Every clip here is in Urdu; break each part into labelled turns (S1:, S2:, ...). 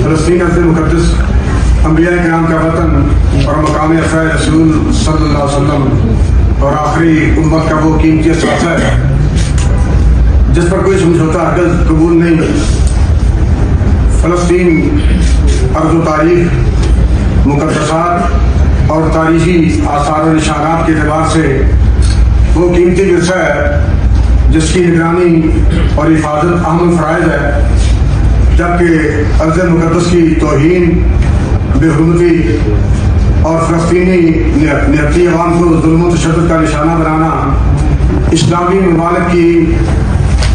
S1: فلسطین ارض مقدس انبیاء کرام کا وطن اور مقام عفا رسول صلی اللہ علیہ وسلم اور آخری امت کا وہ قیمتی اثاثہ ہے جس پر کوئی سمجھوتا ہرگز قبول نہیں۔ فلسطین ارض و تاریخ، مقدسات اور تاریخی آثار و نشانات کے اعتبار سے وہ قیمتی ورثہ ہے جس کی نگرانی اور حفاظت اہم فرائض ہے، جبکہ ارض مقدس کی توہین، بے حرمتی اور فلسطینی نہتی عوام کو ظلم و تشدد کا نشانہ بنانا اسلامی ممالک کی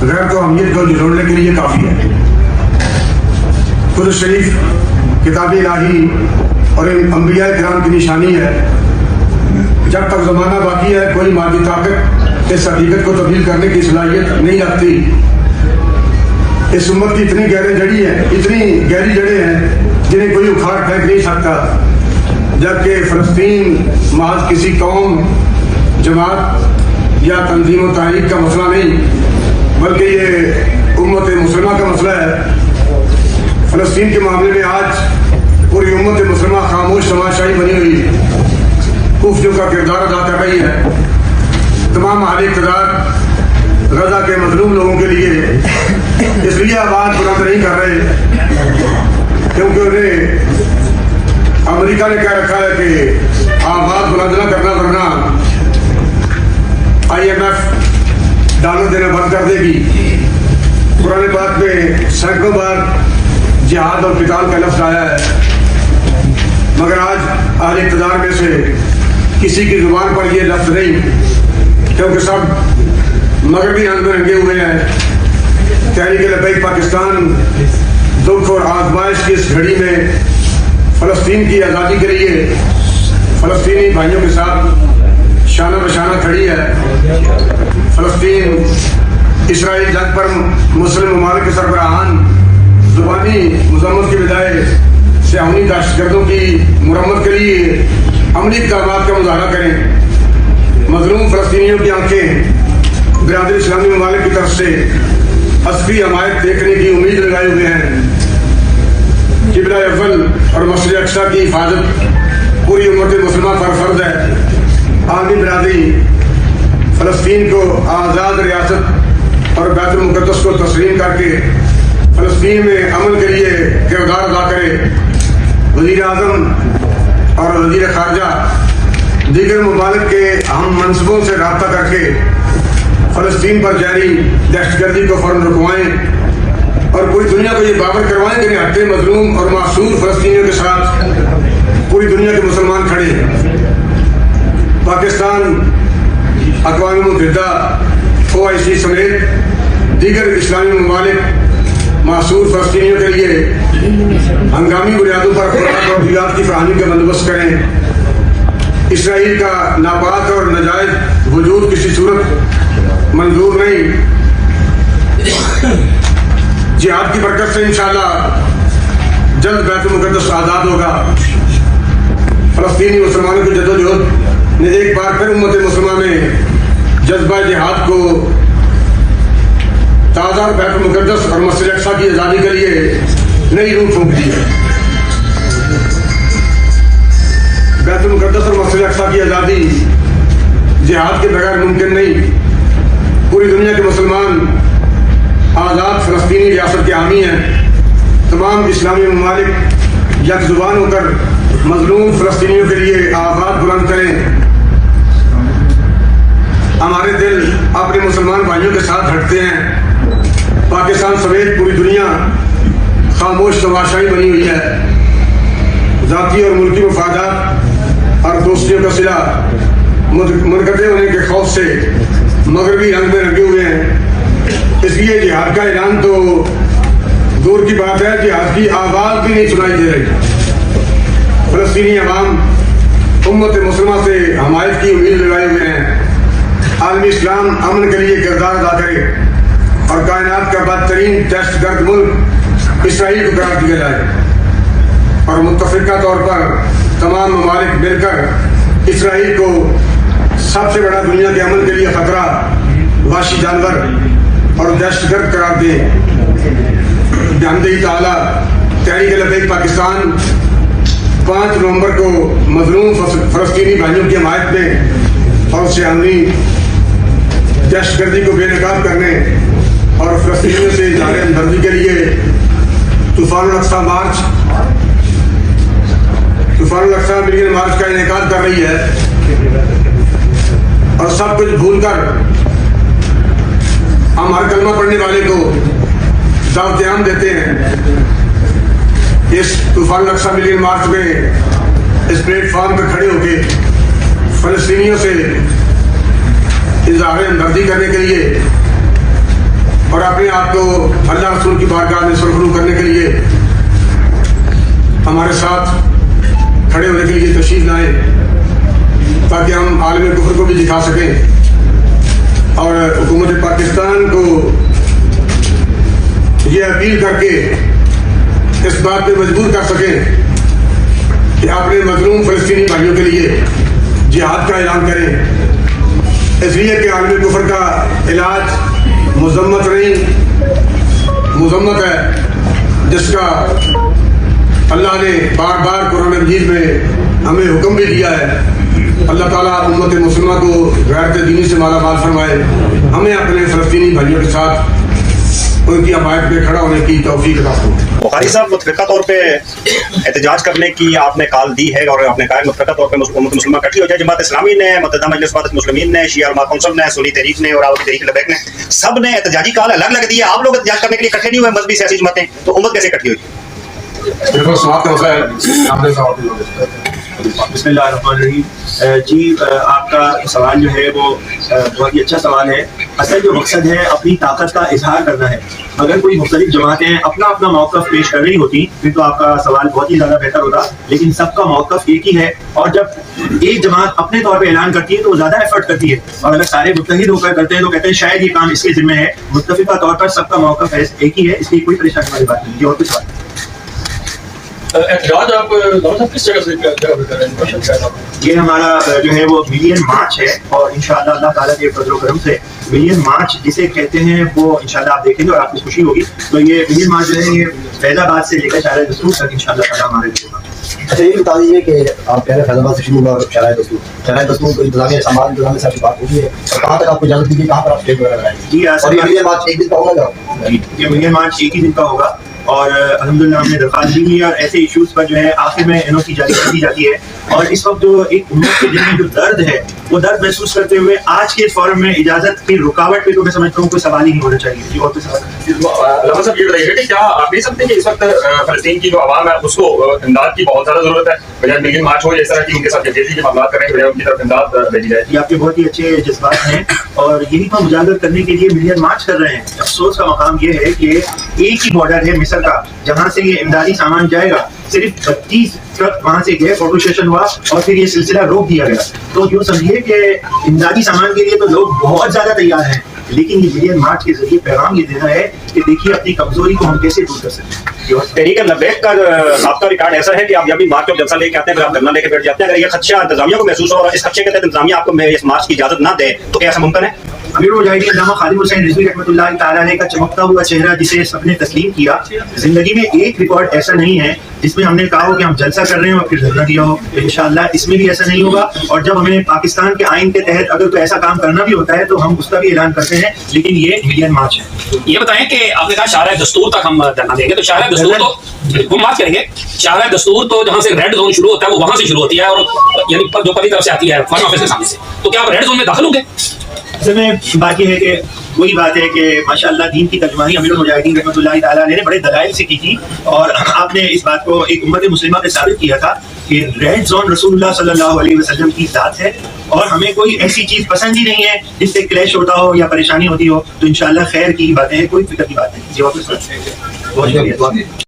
S1: غیرت و اہمیت کو جھنجھوڑنے کے لیے کافی ہے۔ قدس شریف کتاب الہی اور ان انبیاء کرام کی نشانی ہے۔ جب تک زمانہ باقی ہے کوئی مادی طاقت اس حقیقت کو تبدیل کرنے کی صلاحیت نہیں رکھتی۔ اس امت کی اتنی گہری جڑیں ہیں جنہیں کوئی اکھاڑ پھینک نہیں سکتا، جبکہ فلسطین محض کسی قوم، جماعت یا تنظیم و تحریک کا مسئلہ نہیں بلکہ یہ امت مسلمہ کا مسئلہ ہے۔ فلسطین کے معاملے میں آج پوری امت مسلمہ خاموش تماشائی بنی ہوئی کوفیوں کا کردار ادا کر رہی ہے۔ تمام اہل اقتدار غزہ کے مظلوم لوگوں کے لیے اس لیے آواز بلند نہیں کر رہے کیونکہ انہیں امریکہ نے کہہ رکھا ہے کہ آواز بلند نہ کرنا ورنہ IMF ڈالر دینا بند کر دے گی۔ قرآن پاک میں سینکڑوں بار جہاد اور قتال کا لفظ آیا ہے، مگر آج اہل اقتدار میں سے کسی کی زبان پر یہ لفظ نہیں، کیونکہ سب مغربی رنگ میں رنگے ہوئے ہیں۔ تحریک لبیک پاکستان دکھ اور آزمائش کی اس گھڑی میں فلسطین کی آزادی کے لیے فلسطینی بھائیوں کے ساتھ شانہ بشانہ کھڑی ہے۔ فلسطین اسرائیل جنگ پر مسلم ممالک کے سربراہان زبانی مذمت کے بجائے صہیونی دہشت گردوں کی مرمت کے لیے عملی اقدامات کا مظاہرہ کریں۔ مظلوم فلسطینیوں کی آنکھیں برادری اسلامی ممالک کی طرف سے عسکری حمایت دیکھنے کی امید لگائے ہوئے ہیں۔ قبلہ اول اور مسجد اقصی کی حفاظت پوری امت مسلمہ پر فرض ہے۔ عالمی برادری فلسطین کو آزاد ریاست اور بیت المقدس کو تسلیم کر کے فلسطین میں امن کے لیے کردار ادا کرے۔ وزیر اعظم اور وزیر خارجہ دیگر ممالک کے اہم منصبوں سے رابطہ کر کے فلسطین پر جاری دہشت گردی کو فوراً رکوائیں اور پوری دنیا کو یہ باور کروائیں کہ نہتے مظلوم اور معصور فلسطینیوں کے ساتھ پوری دنیا کے مسلمان کھڑے ہیں۔ پاکستان اقوام متحدہ OIC سمیت دیگر اسلامی ممالک معصور فلسطینیوں کے لیے ہنگامی بنیادوں پر خوراک اور ادویات کی فراہمی کا بندوبست کریں۔ اسرائیل کا ناپاک اور ناجائز وجود کسی صورت منظور نہیں۔ جہاد کی برکت سے انشاءاللہ جلد بیت المقدس آزاد ہوگا۔ فلسطینی مسلمانوں کی جدوجہد نے ایک بار پھر امت مسلمہ میں جذبہ جہاد کو تازہ اور بیت المقدس اور مسجد اقصی کی آزادی کے لیے نئی روح پھونک دی ہے۔ بیت المقدس اور مسجد اقصی کی آزادی جہاد کے بغیر ممکن نہیں۔ پوری دنیا کے مسلمان آزاد فلسطینی ریاست کے حامی ہیں۔ تمام اسلامی ممالک یک زبان ہو کر مظلوم فلسطینیوں کے لیے آواز بلند کریں۔ ہمارے دل اپنے مسلمان بھائیوں کے ساتھ دھڑکتے ہیں۔ پاکستان سمیت پوری دنیا خاموش تماشائی بنی ہوئی ہے۔ ذاتی اور ملکی مفادات اور دوستیوں کا صلہ منقطع ہونے کے خوف سے مغربی رنگ میں رنگے ہوئے ہیں۔ اس لیے جہاد کا اعلان تو دور کی بات ہے، جہاد کی آواز بھی نہیں سنائی دے رہی۔ فلسطینی عوام امت مسلمہ سے حمایت کی امید لگائے ہوئے ہیں۔ عالمی اسلام امن کے لیے کردار ادا کرے اور کائنات کا بدترین دہشت گرد ملک اسرائیل کو قرار دیا جائے اور متفقہ طور پر تمام ممالک مل کر اسرائیل کو سب سے بڑا دنیا کے امن کے لیے خطرہ وحشی جانور اور دہشت گرد قرار دے۔ بحمدہ تعالیٰ تحریک لبیک پاکستان 5 نومبر کو مظلوم فلسطینی بھائیوں کی حمایت میں اور اسے عملی دہشت گردی کو بے نقاب کرنے اور فلسطینیوں سے اظہار ہمدردی کے لیے طوفان الاقصی ملین مارچ کا انعقاد کر رہی ہے، اور سب کچھ بھول کر ہم ہر کلمہ پڑھنے والے کو دعوت عام دیتے ہیں۔ اس طوفان الاقصی ملین مارچ میں اس پلیٹ فارم پر کھڑے ہو کے فلسطینیوں سے اظہار ہمدردی کرنے کے لیے اور اپنے آپ کو اللہ رسول کی بارگاہ میں سرخرو کرنے کے لیے ہمارے ساتھ کھڑے ہونے کے لیے تشریف لائیں، تاکہ ہم عالم کفر کو بھی دکھا سکیں اور حکومت پاکستان کو یہ اپیل کر کے اس بات پہ مجبور کر سکیں کہ اپنے مظلوم فلسطینی بھائیوں کے لیے جہاد کا اعلان کریں، اس لیے کہ عالم کفر کا علاج مذمت نہیں، مذمت ہے، جس کا اللہ نے بار بار قرآن مجید میں ہمیں حکم بھی دیا ہے۔ اللہ تعالیٰ امت مسلمہ کو غیرت دینی سے مالا مال فرمائے، ہمیں اپنے فلسطینی بھائیوں کے ساتھ ان کی حمایت میں کھڑا ہونے کی توفیق عطا فرمائے۔
S2: بخاری صاحب، متفقہ طور پہ احتجاج کرنے کی آپ نے کال دی ہے اور آپ نے کہا کہ متفقہ طور پہ امت مسلمہ اکٹھی ہو جائے۔ جماعت اسلامی نے، متحدہ مجلس وحدت المسلمین نے، شیعہ علماء کونسل نے، سنی تحریک نے اور راوتی تحریک لبیک نے، سب نے احتجاجی کال الگ الگ دی ہے۔ آپ لوگ احتجاج کرنے کے لیے اکٹھے نہیں ہوئے، مذہبی سیاسی جماعتیں، تو امت کیسے اکٹھی ہوئی؟
S1: بالکل سماعت کا مسئلہ ہے۔
S3: بسم اللہ الرحمن الرحیم۔ جی، آپ کا سوال جو ہے وہ بہت ہی اچھا سوال ہے۔ اصل جو مقصد ہے اپنی طاقت کا اظہار کرنا ہے۔ اگر کوئی مختلف جماعتیں اپنا اپنا موقف پیش کر رہی ہوتی پھر تو آپ کا سوال بہت ہی زیادہ بہتر ہوتا، لیکن سب کا موقف ایک ہی ہے، اور جب ایک جماعت اپنے طور پہ اعلان کرتی ہے تو وہ زیادہ ایفرٹ کرتی ہے، اور اگر سارے متحد ہو کر کرتے ہیں تو کہتے ہیں شاید یہ کام اس کے ذمہ ہے۔ متفقہ طور پر سب کا موقف ایک ہی ہے، اس کی کوئی پریشانی والی بات نہیں ہے۔ اور کچھ بات
S4: احتجاج آپ کس جگہ سے کر رہے ہیں؟
S3: یہ ہمارا جو ہے وہ ملین مارچ ہے، اور انشاءاللہ اللہ تعالیٰ کے فضل و کرم سے ملین مارچ جسے کہتے ہیں وہ انشاءاللہ آپ دیکھیں گے اور آپ کو خوشی ہوگی۔ تو یہ ملین مارچ جو ہے یہ فیض آباد سے لے کر شارع دستور تک انشاءاللہ تعالیٰ ہمارے لیے ہوگا۔
S5: اچھا، یہ بتا دیجیے کہ آپ کہہ رہے ہیں فیض آباد سے شروع ہوا شارع دستور کو انتظامیہ سامان انتظامیہ سے آپ کی بات ہوئی ہے، اور کہاں تک آپ کو اجازت دیجیے، کہاں پر آپ اسٹیج وغیرہ لگائیں گے؟
S3: جی،
S5: اور یہ ملین مارچ ایک دن کا ہوگا؟
S3: یہ ملین مارچ ایک ہی دن کا ہوگا، اور الحمدللہ ہم نے درخواست دی ہوئی ہے، اور ایسے ایشوز پر جو ہے آخر میں NOC جاری کر دی جاتی ہے۔ اور اس وقت جو ایک امت کے دل میں جو درد ہے وہ درد محسوس کرتے ہوئے آج کے فورم میں اجازت کی رکاوٹ پہ تو میں سمجھتا ہوں کوئی سوال ہی نہیں ہونا چاہیے۔ جی، اور کوئی سوال؟
S4: علامہ صاحب یہ بتائیے کہ کیا آپ نہیں سمجھتے کہ اس وقت فلسطین کی جو عوام ہے اس کو امداد کی بہت زیادہ ضرورت ہے، بجائے ملین مارچ ہو اس طرح کی ان کے ساتھ جیسی کے معاملات کریں بجائے ان کی طرف امداد بھیجی جائے؟
S3: یہ آپ کے بہت ہی اچھے جذبات ہیں، اور یہی تو ہم اجاگر کرنے کے لیے ملین مارچ کر رہے ہیں۔ افسوس کا مقام یہ ہے کہ ایک ہی بارڈر ہے مصر کا جہاں سے یہ امدادی سامان جائے گا، صرف 32 ٹرک وہاں سے گئے، فوٹو سیشن ہوا اور پھر یہ سلسلہ روک دیا گیا۔ تو یوں سمجھیے کہ امدادی سامان کے لیے تو لوگ بہت زیادہ تیار ہیں، لیکن یہ ملین مارچ کے ذریعے پیغام یہ دینا ہے کہ دیکھیے اپنی کمزوری کو ہم کیسے دور کر سکتے ہیں۔
S2: تحریک لبیک کا سابقہ ریکارڈ ایسا ہے کہ آپ جب بھی مارچ اور جلسہ لے کے آتے ہیں پھر آپ دھرنا لے کے بیٹھ جاتے ہیں۔ اگر یہ خدشہ انتظامیہ کو محسوس ہو اور اس خدشے کے تحت انتظامیہ آپ کو اس مارچ کی اجازت نہ دے تو کیا ایسا ممکن ہے؟
S3: امیر المجاہدین علامہ خالد حسین رضوی رحمۃ اللہ تعالیٰ علیہ کا چمکتا ہوا چہرہ جسے سب نے تسلیم کیا، زندگی میں ایک ریکارڈ ایسا نہیں ہے جس میں ہم نے کہا ہو کہ ہم جلسہ کر رہے ہیں اور پھر دھرنا دیا ہو۔ انشاءاللہ اس میں بھی ایسا نہیں ہوگا، اور جب ہمیں پاکستان کے آئین کے تحت اگر کوئی ایسا کام کرنا بھی ہوتا ہے تو ہم اس کا بھی اعلان کرتے ہیں، لیکن یہ ملین مارچ ہے۔
S6: یہ بتائیں کہ آپ نے کہا شارع دستور تک ہم دھرنا دیں گے، تو شارع دستور تو ہم بات کریں گے، شارع دستور تو جہاں سے ریڈ زون شروع ہوتا ہے وہ وہاں سے شروع ہوتی ہے، اور یعنی جو پہلی طرف سے آتی ہے فارن آفس کے سامنے سے، تو کیا آپ ریڈ زون میں داخل ہوں گے؟
S3: اصل میں بات یہ ہے کہ وہی بات ہے کہ ماشاءاللہ دین کی ترجمانی امیر المجاہدین رحمۃ اللہ تعالیٰ علیہ نے بڑے دلائل سے کی تھی، اور آپ نے اس بات کو ایک امت مسلمہ پہ ثابت کیا تھا کہ ریڈ زون رسول اللہ صلی اللہ علیہ وسلم کی ذات ہے، اور ہمیں کوئی ایسی چیز پسند ہی نہیں ہے جس سے کلیش ہوتا ہو یا پریشانی ہوتی ہو۔ تو انشاءاللہ خیر کی باتیں ہیں، کوئی فکر کی بات نہیں۔ بہت شکریہ۔